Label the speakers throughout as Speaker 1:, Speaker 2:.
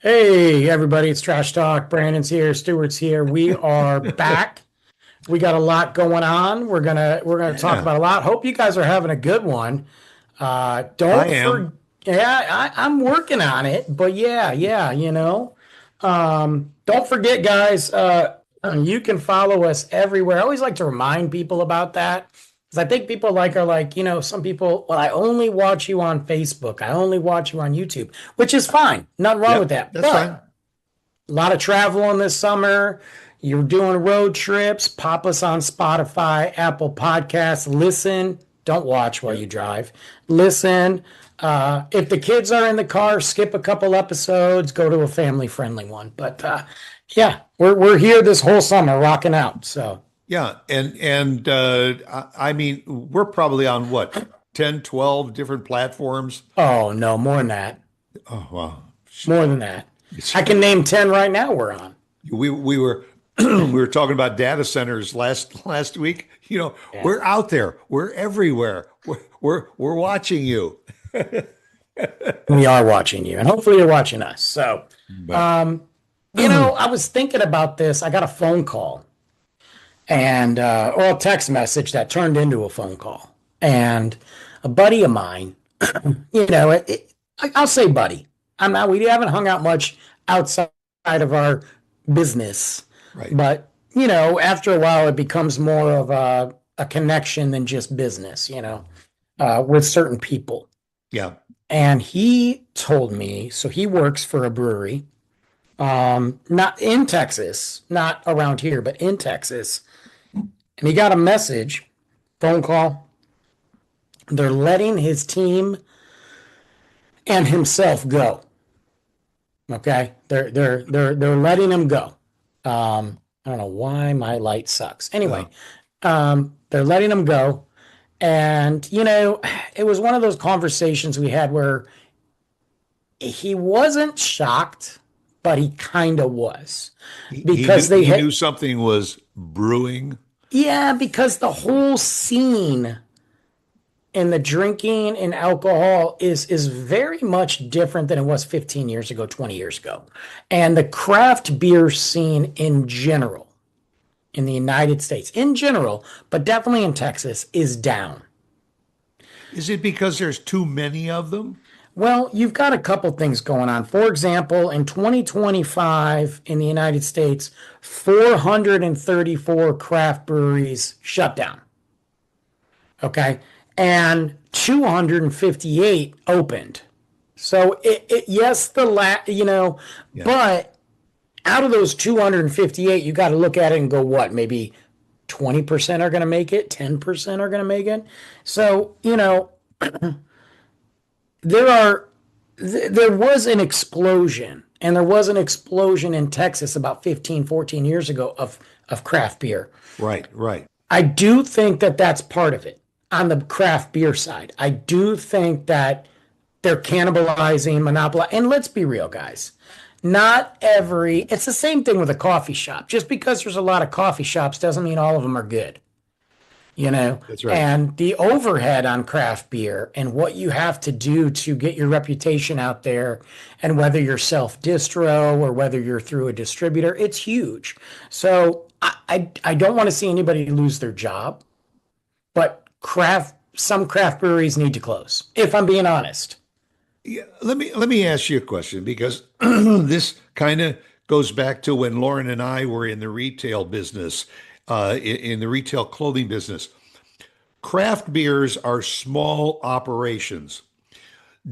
Speaker 1: Hey everybody, it's Trash Talk. Brandon's here, Stuart's here. We are back. We got a lot going on. We're gonna talk
Speaker 2: Yeah,
Speaker 1: about a lot. Hope you guys are having a good one.
Speaker 2: I
Speaker 1: Don't
Speaker 2: am.
Speaker 1: for Yeah, I'm working on it, but yeah. Don't forget, guys. You can follow us everywhere. I always like to remind people about that because I think people are like, some people. Well, I only watch you on Facebook. I only watch you on YouTube, which is fine. Nothing wrong with
Speaker 2: Yep,
Speaker 1: that.
Speaker 2: that's fine.
Speaker 1: But a lot of traveling this summer. You're doing road trips. Pop us on Spotify, Apple Podcasts. Listen. Don't watch while you
Speaker 2: Yep.
Speaker 1: drive. Listen. If the kids are in the car, skip a couple episodes. Go to a family-friendly one. But yeah, we're here this whole summer, rocking out. So
Speaker 2: Yeah, and I mean, we're probably on what, 10, 12 different platforms.
Speaker 1: oh no, more than that.
Speaker 2: Oh, wow.
Speaker 1: More than that.
Speaker 2: It's,
Speaker 1: I can name 10 right now we're on.
Speaker 2: we were we were talking about data centers last week.
Speaker 1: Yeah.
Speaker 2: We're out there. We're everywhere. We're watching you.
Speaker 1: We are watching you, and hopefully you're watching us. So,
Speaker 2: But
Speaker 1: um, I was thinking about this. I got a phone call and or a text message that turned into a phone call. And a buddy of mine, I'll say buddy. We haven't hung out much outside of our business,
Speaker 2: right.
Speaker 1: but after a while, it becomes more of a connection than just business, with certain people.
Speaker 2: Yeah.
Speaker 1: And he told me, so he works for a brewery, not in Texas, not around here, but in Texas. And he got a message, phone call. They're letting his team and himself go. Okay, they're letting him go. I don't know why my light sucks.
Speaker 2: Uh,
Speaker 1: Anyway, they're letting him go, and it was one of those conversations we had where he wasn't shocked, but he kind of was because they
Speaker 2: he
Speaker 1: had,
Speaker 2: knew something was brewing.
Speaker 1: yeah, because the whole scene and the drinking and alcohol is very much different than it was 15 years ago, 20 years ago. And the craft beer scene in general, in the United States, in general, but definitely in Texas, is down.
Speaker 2: Is it because there's too many of them?
Speaker 1: Well, you've got a couple things going on. For example, in 2025 in the United States, 434 craft breweries shut down. Okay. And 258 opened. So yes,
Speaker 2: Yeah.
Speaker 1: but out of those 258, you got to look at it and go, what, maybe 20% are going to make it, 10% are going to make it. So, there are there was an explosion, and there was an explosion in Texas about 15, 14 years ago of craft beer.
Speaker 2: Right, right.
Speaker 1: I do think that that's part of it on the craft beer side. I do think that they're cannibalizing, monopolizing. And let's be real, guys. It's the same thing with a coffee shop. Just because there's a lot of coffee shops doesn't mean all of them are good, you know?
Speaker 2: That's right.
Speaker 1: And the overhead on craft beer and what you have to do to get your reputation out there, and whether you're self distro or whether you're through a distributor, it's huge. So I don't want to see anybody lose their job, but some craft breweries need to close, if I'm being honest.
Speaker 2: Yeah, let me ask you a question because this kind of goes back to when Lauren and I were in the retail business, in the retail clothing business. Craft beers are small operations.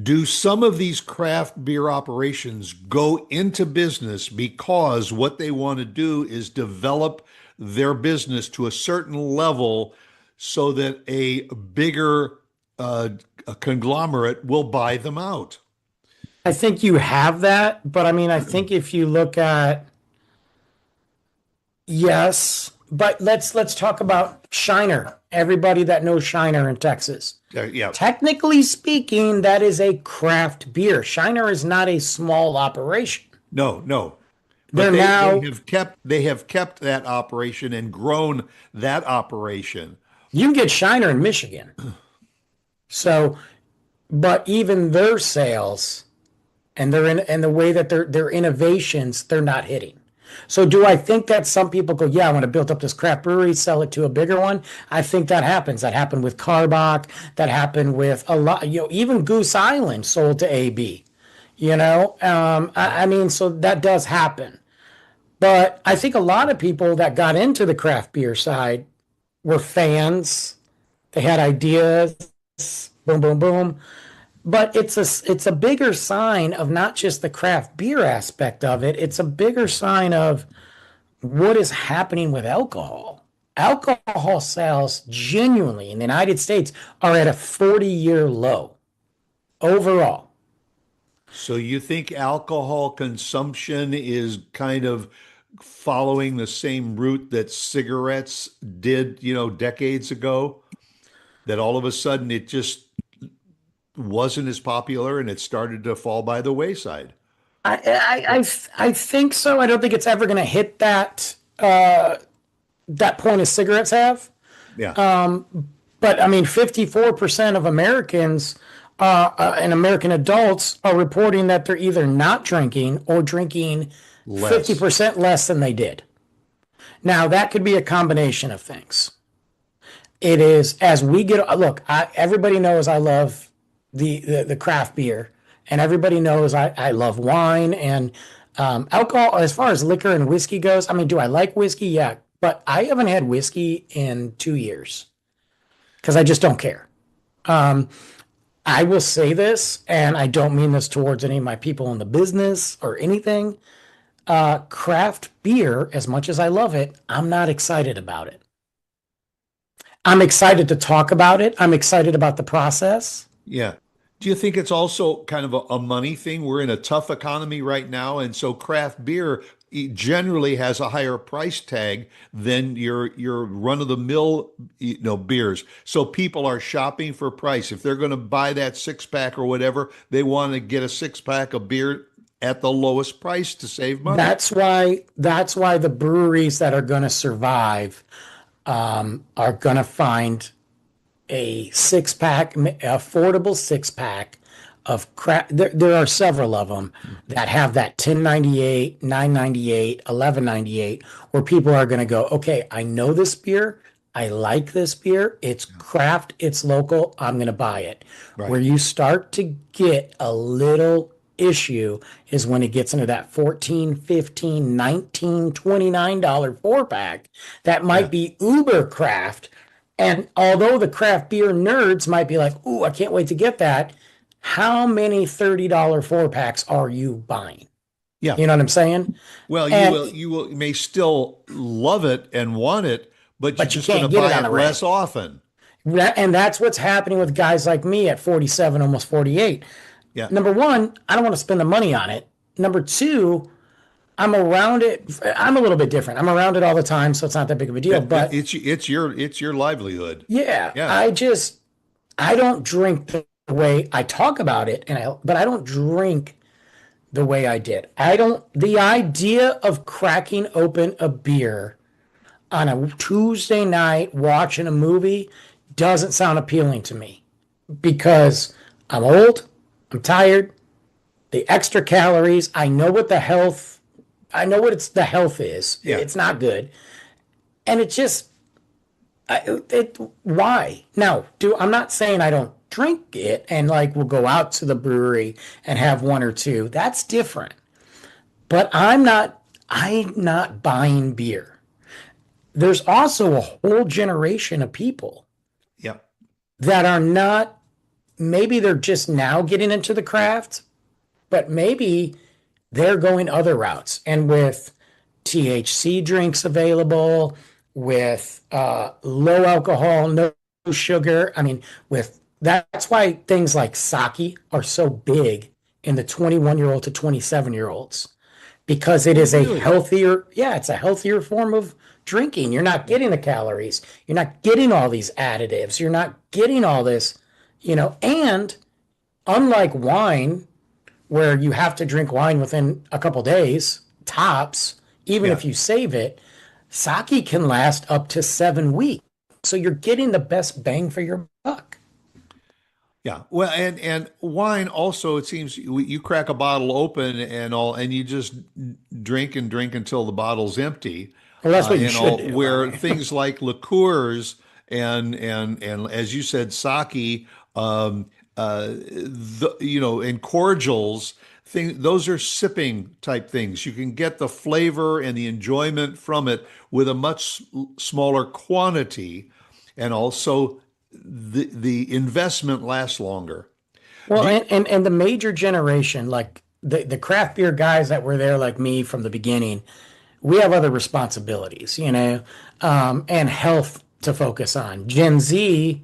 Speaker 2: Do some of these craft beer operations go into business because what they want to do is develop their business to a certain level so that a bigger a conglomerate will buy them out?
Speaker 1: I think you have that, but I mean, I think if you look at, yes, but let's talk about Shiner. Everybody that knows Shiner in Texas.
Speaker 2: Yeah,
Speaker 1: Technically speaking, that is a craft beer. Shiner is not a small operation.
Speaker 2: no, no. But
Speaker 1: They're now
Speaker 2: they have kept that operation and grown that operation.
Speaker 1: You can get Shiner in Michigan. So, but even their sales, and they're in and the way that their innovations they're not hitting. So do I think that some people go, yeah, I want to build up this craft brewery, sell it to a bigger one? I think that happens. That happened with Carbach. That happened with a lot, even Goose Island sold to AB. I mean, so that does happen. But I think a lot of people that got into the craft beer side were fans. They had ideas, boom, boom, boom. But it's a bigger sign of not just the craft beer aspect of it. It's a bigger sign of what is happening with alcohol. Alcohol sales genuinely in the United States are at a 40-year low overall.
Speaker 2: So you think alcohol consumption is kind of following the same route that cigarettes did, decades ago? That all of a sudden it just wasn't as popular and it started to fall by the wayside.
Speaker 1: I think so. I don't think it's ever going to hit that point as cigarettes have.
Speaker 2: Yeah,
Speaker 1: But I mean, 54% of Americans and American adults are reporting that they're either not drinking or drinking
Speaker 2: less.
Speaker 1: 50% less than they did. Now, that could be a combination of things. It is as we get, look, everybody knows I love the craft beer, and everybody knows I love wine and alcohol. As far as liquor and whiskey goes, I mean, do I like whiskey? Yeah, but I haven't had whiskey in 2 years because I just don't care. I will say this, and I don't mean this towards any of my people in the business or anything. Craft beer, as much as I love it, I'm not excited about it. I'm excited to talk about it. I'm excited about the process.
Speaker 2: Yeah. Do you think it's also kind of a money thing? We're in a tough economy right now, and so craft beer generally has a higher price tag than your run-of-the-mill, beers. So people are shopping for price. If they're going to buy that six pack or whatever, they want to get a six pack of beer at the lowest price to save money.
Speaker 1: That's why the breweries that are going to survive are going to find a six pack, affordable six pack of crap. There are several of them that have that 1098, 998, 1198, where people are going to go, okay, I know this beer. I like this beer. It's craft, it's local. I'm going to buy it. Where
Speaker 2: Right.
Speaker 1: you start to get a little issue is when it gets into that 14, 15, 19, $29 four pack that might
Speaker 2: Yeah.
Speaker 1: be uber craft. And although the craft beer nerds might be like, ooh, I can't wait to get that, how many $30 four packs are you buying?
Speaker 2: Yeah.
Speaker 1: You know what I'm saying?
Speaker 2: Well, you
Speaker 1: And
Speaker 2: will you will may still love it and want it, but you're
Speaker 1: but you
Speaker 2: just going to
Speaker 1: can't get it
Speaker 2: buy
Speaker 1: on
Speaker 2: it
Speaker 1: the
Speaker 2: less
Speaker 1: reg.
Speaker 2: often.
Speaker 1: And that's what's happening with guys like me at 47, almost 48.
Speaker 2: Yeah.
Speaker 1: Number one, I don't want to spend the money on it. Number two, I'm around it. I'm a little bit different. I'm around it all the time, so it's not that big of a deal. But
Speaker 2: It's your livelihood.
Speaker 1: yeah,
Speaker 2: Yeah.
Speaker 1: I don't drink the way I talk about it, but I don't drink the way I did. I don't. The idea of cracking open a beer on a Tuesday night watching a movie doesn't sound appealing to me because I'm old, I'm tired, the extra calories. I know what the health is.
Speaker 2: Yeah.
Speaker 1: It's not good, and it just why now? I'm not saying I don't drink it and like we'll go out to the brewery and have one or two. That's different. But I'm not buying beer. There's also a whole generation of people
Speaker 2: Yeah.
Speaker 1: that are not, maybe they're just now getting into the craft, but maybe they're going other routes. And with THC drinks available, with low alcohol, no sugar. I mean, that's why things like sake are so big in the 21-year-old to 27-year-olds because it
Speaker 2: Oh,
Speaker 1: is a
Speaker 2: really?
Speaker 1: healthier, yeah, it's a healthier form of drinking. You're not getting the calories. You're not getting all these additives. You're not getting all this, and unlike wine, where you have to drink wine within a couple days, tops, even
Speaker 2: Yeah.
Speaker 1: if you save it, sake can last up to 7 weeks. So you're getting the best bang for your buck.
Speaker 2: Yeah. Well, and wine also, it seems you crack a bottle open and all, and you just drink and drink until the bottle's empty,
Speaker 1: Well, that's what you
Speaker 2: and
Speaker 1: should
Speaker 2: all.
Speaker 1: do. I
Speaker 2: Where
Speaker 1: mean,
Speaker 2: things like liqueurs and as you said, sake, and cordials, those are sipping type things. You can get the flavor and the enjoyment from it with a much smaller quantity, and also the investment lasts longer.
Speaker 1: well,
Speaker 2: Do you,
Speaker 1: and the major generation, like the craft beer guys that were there, like me from the beginning, we have other responsibilities, and health to focus on. Gen Z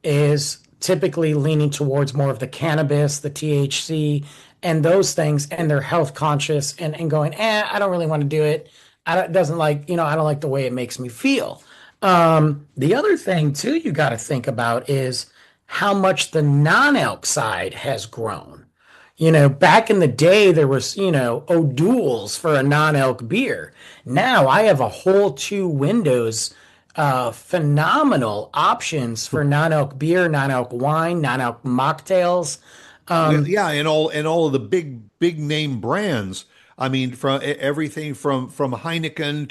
Speaker 1: is typically leaning towards more of the cannabis, the THC, and those things, and they're health conscious and going, I don't really want to do it. I don't, doesn't like, I don't like the way it makes me feel. The other thing too, you got to think about is how much the non-elk side has grown. Back in the day, there was, O'Doul's for a non-elk beer. Now I have a whole two windows, phenomenal options for non-elk beer, non-elk wine, non-elk mocktails.
Speaker 2: yeah, and all of the big name brands. I mean, from everything from Heineken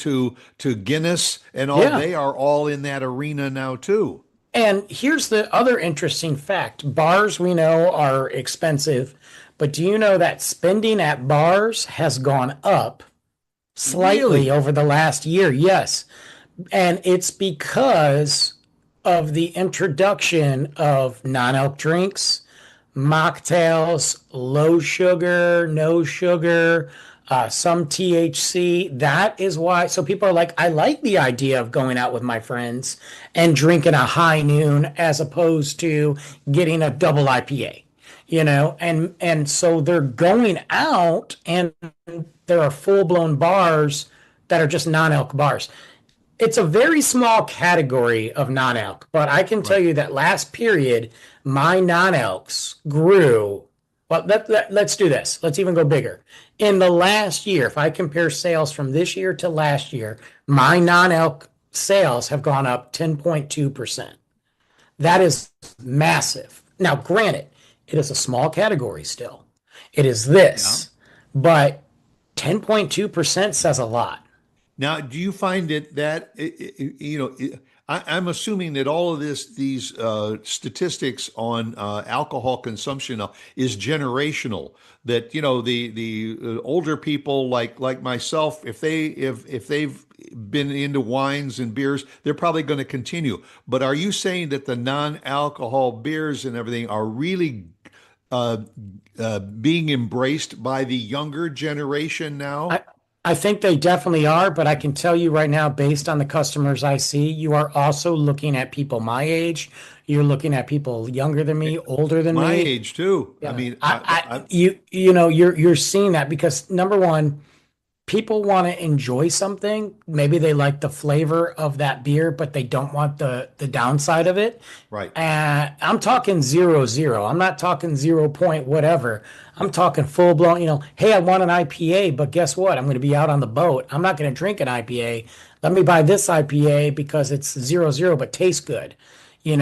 Speaker 2: to Guinness and all,
Speaker 1: Yeah.
Speaker 2: they are all in that arena now too.
Speaker 1: And here's the other interesting fact. Bars we know are expensive, but do you know that spending at bars has gone up slightly
Speaker 2: Really?
Speaker 1: over the last year? Yes. And it's because of the introduction of non-alc drinks, mocktails, low sugar, no sugar, some THC. That is why. So people are like, I like the idea of going out with my friends and drinking a high noon as opposed to getting a double IPA. And so they're going out, and there are full-blown bars that are just non-alc bars. It's a very small category of non-elk, but I can tell
Speaker 2: Right.
Speaker 1: you that last period, my non-elks grew. Well, let's do this. Let's even go bigger. In the last year, if I compare sales from this year to last year, my non-elk sales have gone up 10.2%. That is massive. Now, granted, it is a small category still. It is
Speaker 2: Yeah.
Speaker 1: this, but 10.2% says a lot.
Speaker 2: Now, do you find I'm assuming that all of these statistics on alcohol consumption is generational. That the older people like myself, if they've been into wines and beers, they're probably going to continue. But are you saying that the non-alcohol beers and everything are really uh, being embraced by the younger generation now?
Speaker 1: I, I think they definitely are, but I can tell you right now, based on the customers I see, you are also looking at people my age. You're looking at people younger than me, older than
Speaker 2: My
Speaker 1: me.
Speaker 2: age too. I
Speaker 1: Yeah.
Speaker 2: mean,
Speaker 1: You're seeing that because number one, people want to enjoy something. Maybe they like the flavor of that beer, but they don't want the downside of it.
Speaker 2: right.
Speaker 1: I'm talking 0.0. I'm not talking 0 point whatever. I'm talking full blown, hey, I want an IPA, but guess what? I'm going to be out on the boat. I'm not going to drink an IPA. Let me buy this IPA because it's 0.0 but tastes good. Ooh,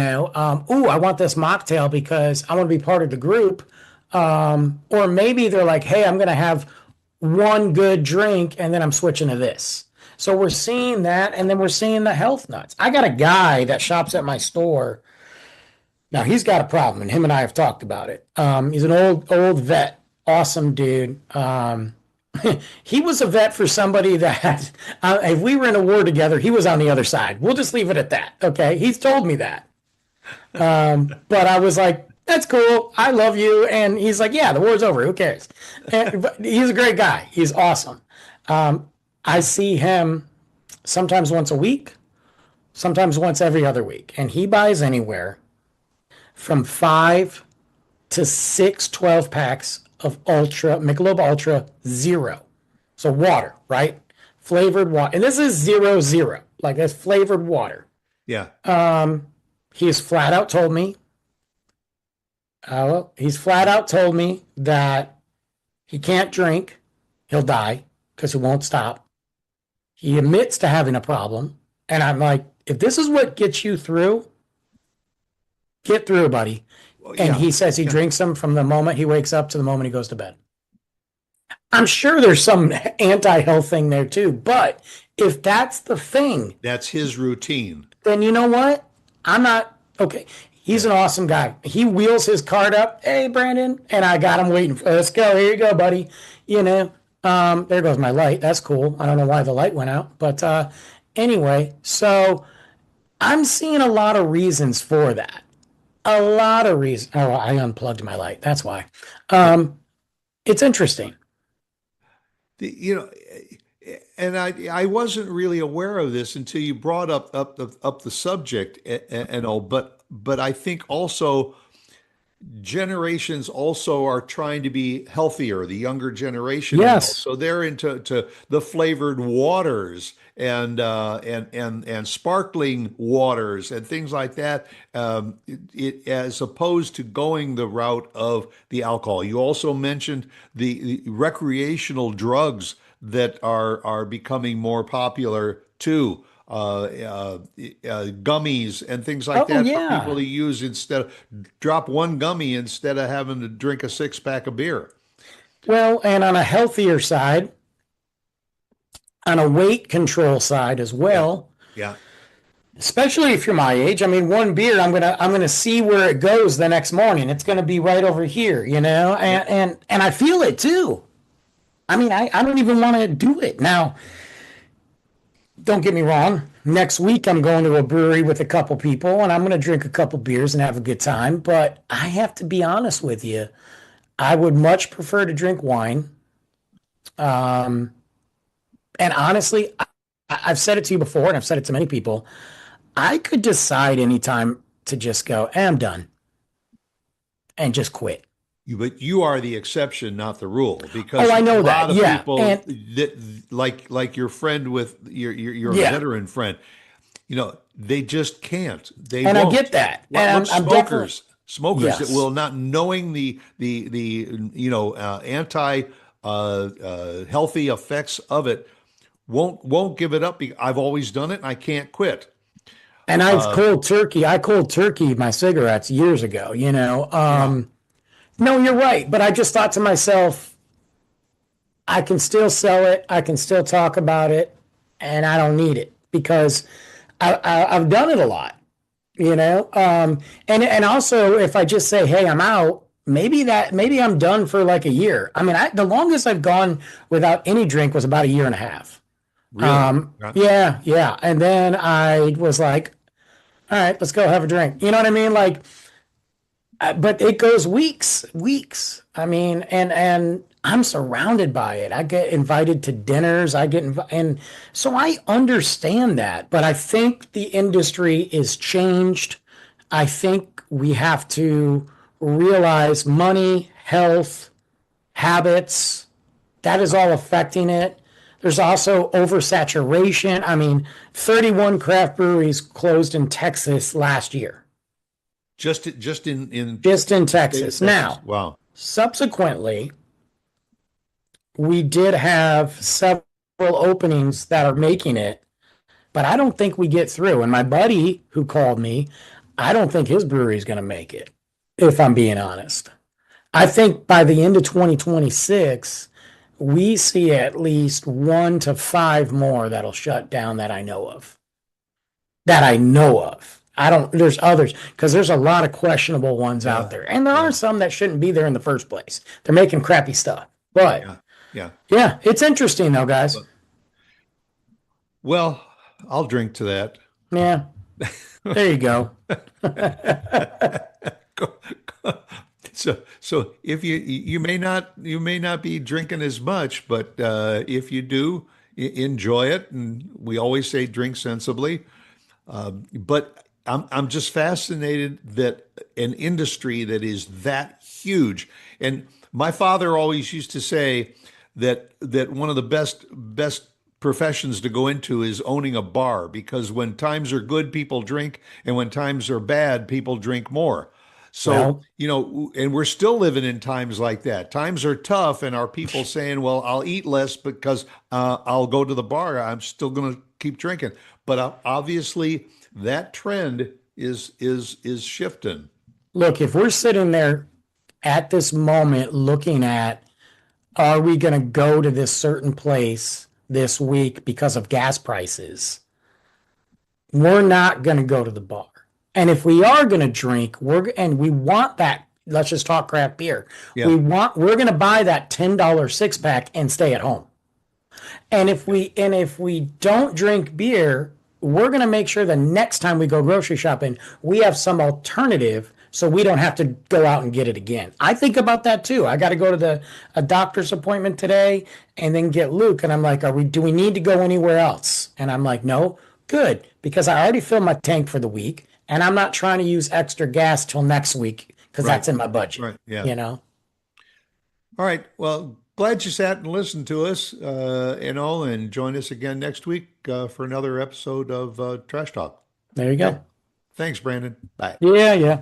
Speaker 1: I want this mocktail because I want to be part of the group. Or maybe they're like, hey, I'm going to have one good drink and then I'm switching to this. So we're seeing that, and then we're seeing the health nuts. I got a guy that shops at my store. Now he's got a problem, and him and I have talked about it. He's an old vet, awesome dude. He was a vet for somebody that if we were in a war together, he was on the other side. We'll just leave it at that. Okay, he's told me that. But I was like, that's cool. I love you. And he's like, yeah, the war's over. Who cares? But he's a great guy. He's awesome. I see him sometimes once a week, sometimes once every other week. And he buys anywhere from 5 to 6 12 packs of Ultra, Michelob Ultra Zero. So water, right? Flavored water. And this is 0.0. Like that's flavored water.
Speaker 2: Yeah.
Speaker 1: He has flat out told me he's flat out told me that he can't drink. He'll die because he won't stop. He admits to having a problem. And I'm like, if this is what gets you through, get through, buddy.
Speaker 2: Well,
Speaker 1: And
Speaker 2: yeah,
Speaker 1: he says he
Speaker 2: yeah,
Speaker 1: drinks them from the moment he wakes up to the moment he goes to bed. I'm sure there's some anti-health thing there too, but if that's the thing,
Speaker 2: that's his routine.
Speaker 1: then you know what? I'm not okay. He's
Speaker 2: Yeah.
Speaker 1: an awesome guy. He wheels his cart up. Hey, Brandon, and I got him waiting. Let's go. Here you go, buddy. You know, there goes my light. That's cool. I don't know why the light went out, but anyway. So I'm seeing a lot of reasons for that. A lot of reasons. Oh, I unplugged my light. That's why.
Speaker 2: Yeah.
Speaker 1: It's interesting.
Speaker 2: You know, and I wasn't really aware of this until you brought up the subject and all, but I think also generations also are trying to be healthier, the younger generation and all.
Speaker 1: Yes.
Speaker 2: So they're into to the flavored waters and sparkling waters and things like that, as opposed to going the route of the alcohol. You also mentioned the recreational drugs that are becoming more popular too. Gummies and things like
Speaker 1: Oh
Speaker 2: that for people
Speaker 1: yeah.
Speaker 2: to use instead of drop one gummy instead of having to drink a six pack of beer.
Speaker 1: Well, and on a healthier side, on a weight control side as
Speaker 2: Yeah,
Speaker 1: well,
Speaker 2: yeah,
Speaker 1: especially if you're my age. I mean, one beer, I'm gonna see where it goes the next morning. It's gonna be right over here, you know,
Speaker 2: yeah.
Speaker 1: and I feel it too. I mean, I don't even want to do it now. Don't get me wrong. Next week, I'm going to a brewery with a couple people, and I'm going to drink a couple beers and have a good time. But I have to be honest with you. I would much prefer to drink wine. Um, and honestly, I've said it to you before, and I've said it to many people. I could decide anytime to just go, I'm done, and just quit.
Speaker 2: But you are the exception, not the rule,
Speaker 1: Oh,
Speaker 2: because
Speaker 1: I
Speaker 2: a
Speaker 1: know
Speaker 2: lot
Speaker 1: that.
Speaker 2: of
Speaker 1: Yeah.
Speaker 2: people
Speaker 1: And
Speaker 2: that like your friend with your
Speaker 1: yeah.
Speaker 2: veteran friend, they just can't. They
Speaker 1: And I
Speaker 2: won't.
Speaker 1: get that.
Speaker 2: What
Speaker 1: And I'm definitely,
Speaker 2: smokers that
Speaker 1: yes.
Speaker 2: will not knowing the anti healthy effects of it won't give it up. I've always done it and I can't quit.
Speaker 1: And
Speaker 2: Uh,
Speaker 1: I cold turkey my cigarettes years ago, you know.
Speaker 2: yeah,
Speaker 1: No, you're right. But I just thought to myself, I can still sell it. I can still talk about it. And I don't need it because I've done it a lot, you know. And also, if I just say, hey, I'm out, maybe I'm done for like a year. I mean, the longest I've gone without any drink was about a year and a half.
Speaker 2: really.
Speaker 1: Yeah, yeah. And then I was like, all right, let's go have a drink. You know what I mean? Like, but it goes weeks, weeks. I mean, and I'm surrounded by it. I get invited to dinners. And so I understand that, but I think the industry is changed. I think we have to realize money, health, habits, that is all affecting it. There's also oversaturation. I mean, 31 craft breweries closed in Texas last year,
Speaker 2: Just in
Speaker 1: just in
Speaker 2: the state of
Speaker 1: Texas.
Speaker 2: Texas.
Speaker 1: Now,
Speaker 2: Wow.
Speaker 1: subsequently, we did have several openings that are making it, but I don't think we get through. And my buddy who called me, I don't think his brewery is going to make it, if I'm being honest. I think by the end of 2026, we see at least 1 to 5 more that'll shut down that I know of. That I know of. I don't, there's others because there's a lot of questionable ones out
Speaker 2: Yeah.
Speaker 1: there. And there are
Speaker 2: Yeah.
Speaker 1: some that shouldn't be there in the first place. They're making crappy stuff. But
Speaker 2: Yeah. Yeah.
Speaker 1: yeah, it's interesting though, guys.
Speaker 2: Well, I'll drink to that.
Speaker 1: Yeah, there you go.
Speaker 2: So if you may not be drinking as much, but if you do, enjoy it. And we always say drink sensibly. But I'm just fascinated that an industry that is that huge. And my father always used to say that one of the best professions to go into is owning a bar because when times are good, people drink, and when times are bad, people drink more. So,
Speaker 1: Well,
Speaker 2: and we're still living in times like that. Times are tough, and are people saying, "Well, I'll eat less because I'll go to the bar. I'm still going to keep drinking." But obviously, that trend is shifting.
Speaker 1: look, if we're sitting there at this moment looking at, are we going to go to this certain place this week because of gas prices? We're not going to go to the bar. And if we are going to drink, and we want that, let's just talk craft beer.
Speaker 2: Yeah.
Speaker 1: We're going to buy that $10 six pack and stay at home. And if we don't drink beer, we're going to make sure the next time we go grocery shopping, we have some alternative so we don't have to go out and get it again. I think about that too. I got to go to a doctor's appointment today and then get Luke, and I'm like, do we need to go anywhere else? And I'm like, no, good, because I already filled my tank for the week and I'm not trying to use extra gas till next week because
Speaker 2: Right.
Speaker 1: that's in my budget,
Speaker 2: Right. Yeah.
Speaker 1: you know?
Speaker 2: All right. Well, glad you sat and listened to us, and join us again next week for another episode of Trash Talk.
Speaker 1: There you
Speaker 2: Okay.
Speaker 1: go.
Speaker 2: Thanks, Brandon. Bye.
Speaker 1: Yeah, yeah.